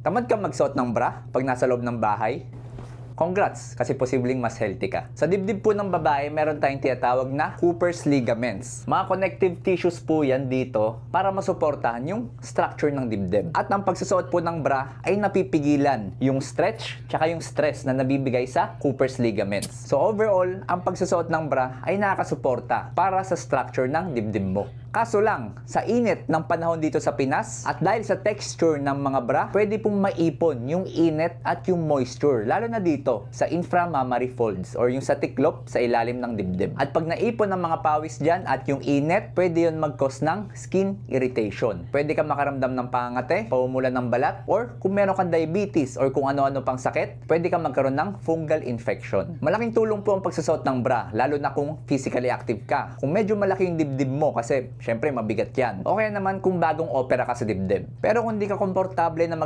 Tamad ka magsuot ng bra pag nasa loob ng bahay? Congrats, kasi posibleng mas healthy ka. Sa dibdib po ng babae, meron tayong tinatawag na Cooper's ligaments. Mga connective tissues po yan dito para masuportahan yung structure ng dibdib. At ang pagsusuot po ng bra ay napipigilan yung stretch tsaka yung stress na nabibigay sa Cooper's ligaments. So overall, ang pagsusuot ng bra ay nakakasuporta para sa structure ng dibdib mo. Kaso lang, sa init ng panahon dito sa Pinas at dahil sa texture ng mga bra, pwede pong maipon yung init at yung moisture, lalo na dito sa inframammary folds or yung sa tiklop sa ilalim ng dibdib. At pag naipon ng mga pawis dyan at yung init, pwede yun mag-cause ng skin irritation. Pwede ka makaramdam ng pangate, paumulan ng balat, or kung meron kang diabetes or kung ano-ano pang sakit, pwede ka magkaroon ng fungal infection. Malaking tulong po ang pagsusot ng bra, lalo na kung physically active ka. Kung medyo malaki yung dibdib mo kasi syempre mabigat yan. O kaya naman kung bagong opera ka sa dibdib. Pero kung di ka komportable na